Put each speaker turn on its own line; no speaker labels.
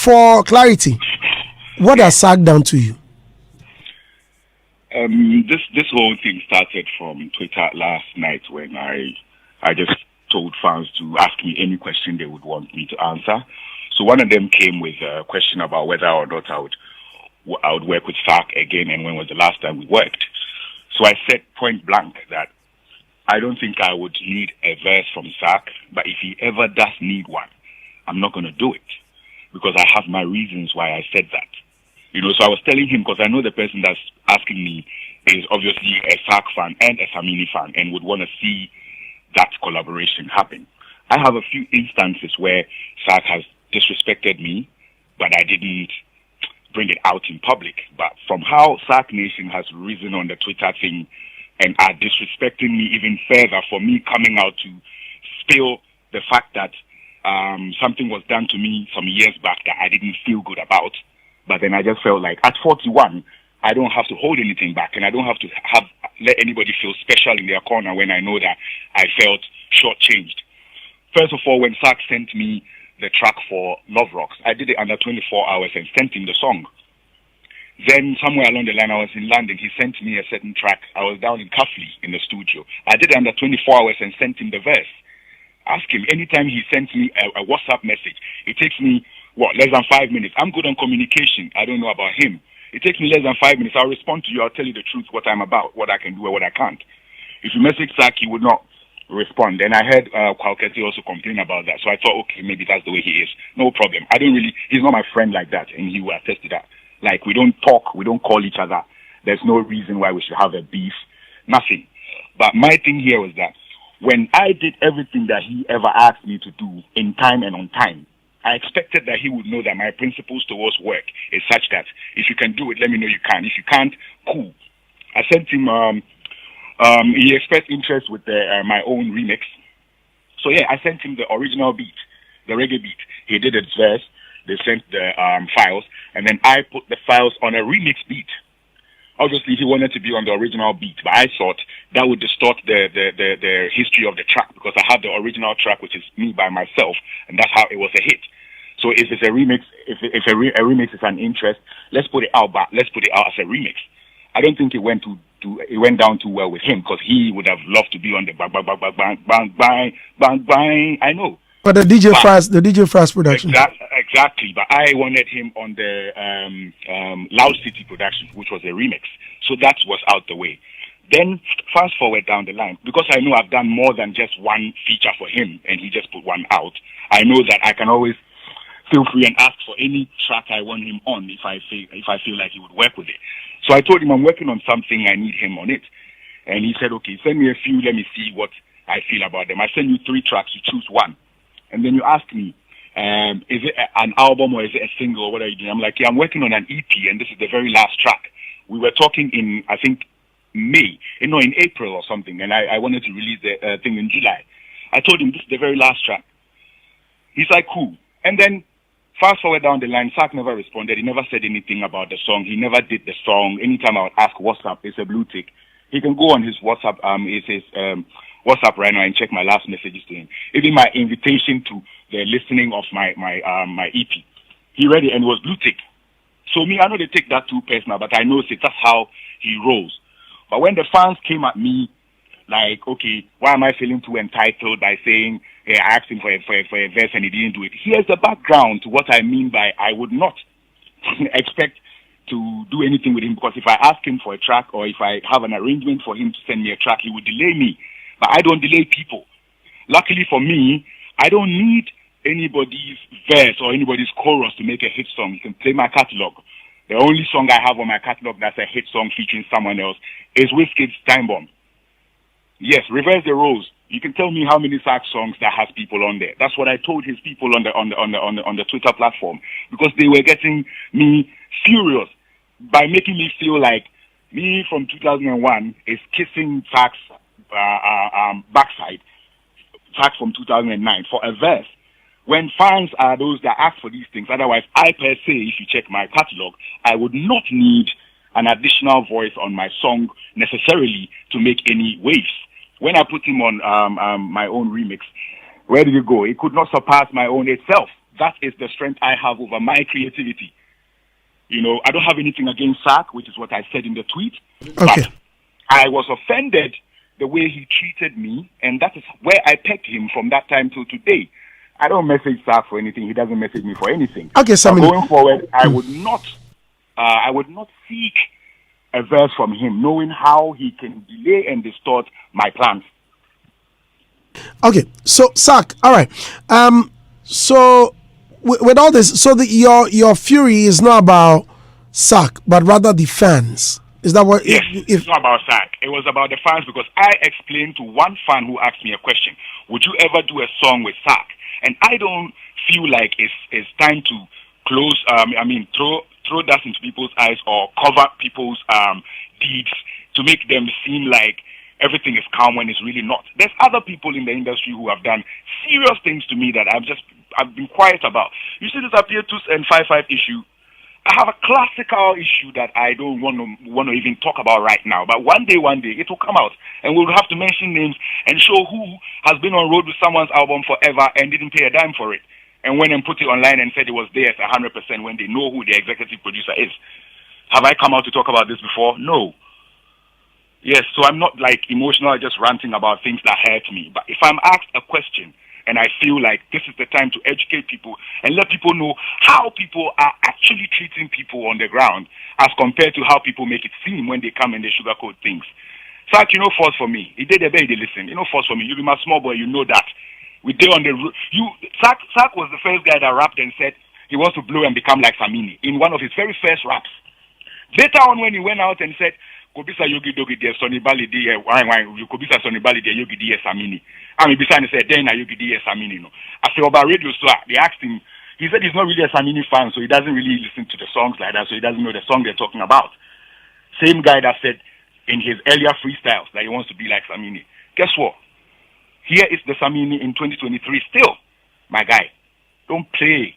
For clarity, what has SARK done to you?
This whole thing started from Twitter last night when I just told fans to ask me any question they would want me to answer. So one of them came with a question about whether or not I would work with SARK again and when was the last time we worked. So I said point blank that I don't think I would need a verse from SARK, but if he ever does need one, I'm not going to do it because I have my reasons why I said that. So I was telling him because I know the person that's asking me is obviously a SARK fan and a SAMINI fan and would want to see that collaboration happen. I have a few instances where SARK has disrespected me, but I didn't bring it out in public. But from how SARK Nation has risen on the Twitter thing and are disrespecting me even further for me coming out to spill the fact that something was done to me some years back that I didn't feel good about. But then I just felt like at 41, I don't have to hold anything back and I don't have to let anybody feel special in their corner when I know that I felt shortchanged. First of all, when SARK sent me the track for Love Rocks, I did it under 24 hours and sent him the song. Then somewhere along the line, I was in London. He sent me a certain track. I was down in Cuffley in the studio. I did it under 24 hours and sent him the verse. Ask him, anytime he sends me a WhatsApp message, it takes me, less than 5 minutes. I'm good on communication. I don't know about him. It takes me less than 5 minutes. I'll respond to you. I'll tell you the truth, what I'm about, what I can do and what I can't. If you message SARK, he would not respond. And I heard Kwalketi also complain about that. So I thought, okay, maybe that's the way he is. No problem. He's not my friend like that. And he will attest to that. Like, we don't talk, we don't call each other. There's no reason why we should have a beef. Nothing. But my thing here was that when I did everything that he ever asked me to do in time and on time, I expected that he would know that my principles towards work is such that if you can do it, let me know you can. If you can't, cool. I sent him, he expressed interest with my own remix. So yeah, I sent him the original beat, the reggae beat. He did his verse. They sent the files, and then I put the files on a remix beat. Obviously, he wanted to be on the original beat, but I thought that would distort the history of the track because I have the original track, which is me by myself, and that's how it was a hit. So if it's a remix, if a remix is an interest, let's put it out, but let's put it out as a remix. I don't think it went down too well with him because he would have loved to be on the bang bang bang bang bang bang bang bang bang. I know.
But the DJ Fast production.
Exactly. But I wanted him on the Loud City production, which was a remix. So that was out the way. Then fast forward down the line, because I know I've done more than just one feature for him, and he just put one out. I know that I can always feel free and ask for any track I want him on if I feel like he would work with it. So I told him I'm working on something. I need him on it, and he said, "Okay, send me a few. Let me see what I feel about them. I send you 3 tracks. You choose one." And then you ask me, is it an album or is it a single or what are you doing? I'm like, yeah, I'm working on an EP and this is the very last track. We were talking in, I think, in April or something, and I wanted to release the thing in July. I told him this is the very last track. He's like, cool. And then fast forward down the line, SARK never responded. He never said anything about the song. He never did the song. Anytime I would ask what's up, it's a blue tick. He can go on his WhatsApp, WhatsApp right now and check my last messages to him. Even my invitation to the listening of my EP. He read it and it was blue tick. So I know they take that too personal, but I know that's how he rolls. But when the fans came at me, like, okay, why am I feeling too entitled by saying, hey, I asked him for a verse and he didn't do it. Here's the background to what I mean by I would not expect to do anything with him, because if I ask him for a track or if I have an arrangement for him to send me a track, he would delay me. But I don't delay people. Luckily for me, I don't need anybody's verse or anybody's chorus to make a hit song. You can play my catalog. The only song I have on my catalog that's a hit song featuring someone else is Wizkid's Time Bomb. Yes, reverse the roles. You can tell me how many SARK songs that has people on there. That's what I told his people on the Twitter platform, because they were getting me furious by making me feel like me from 2001 is kissing SARK's backside, SARK from 2009 for a verse. When fans are those that ask for these things, otherwise I per se, if you check my catalog, I would not need an additional voice on my song necessarily to make any waves. When I put him on my own remix, where did it go? It could not surpass my own itself. that is the strength I have over my creativity. You know, I don't have anything against Sark, which is what I said in the tweet.
Okay.
But I was offended the way he treated me, and that is where I pegged him from that time till today. I don't message Sark for anything. He doesn't message me for anything.
Okay, Samini.
Going forward, I would not seek a verse from him, knowing how he can delay and distort my plans.
Okay, so Sark, all right. So with all this, so your fury is not about Sark, but rather the fans. Is that what?
Yes, it's not about Sark. It was about the fans, because I explained to one fan who asked me a question: would you ever do a song with Sark? And I don't feel like it's time to close. Throw dust into people's eyes or cover people's deeds to make them seem like everything is calm when it's really not. There's other people in the industry who have done serious things to me that I've been quiet about. You see this Appear 2 and 5-5 issue. I have a classical issue that I don't want to even talk about right now. But one day it will come out, and we'll have to mention names and show who has been on road with someone's album forever and didn't pay a dime for it, and went and put it online and said it was theirs 100% when they know who the executive producer is. Have I come out to talk about this before? No. Yes, so I'm not like emotional, just ranting about things that hurt me. But if I'm asked a question and I feel like this is the time to educate people and let people know how people are actually treating people on the ground as compared to how people make it seem when they come and they sugarcoat things. Sark, you know, force for me. He did a baby, listen. You know, force for me. You be my small boy, you know that. We did on the Sark was the first guy that rapped and said he wants to blow and become like Samini in one of his very first raps. Later on, when he went out and said, Kobisa Yogi Dogi de Sonny Bali de Kobisa Sonny Bali de Yogi de Samini. I mean, besides, he said, then Yogi de Samini. No. After about radio, so they asked him, he said he's not really a Samini fan, so he doesn't really listen to the songs like that, so he doesn't know the song they're talking about. Same guy that said in his earlier freestyles that he wants to be like Samini. Guess what? Here is the Samini in 2023 still, my guy. Don't play.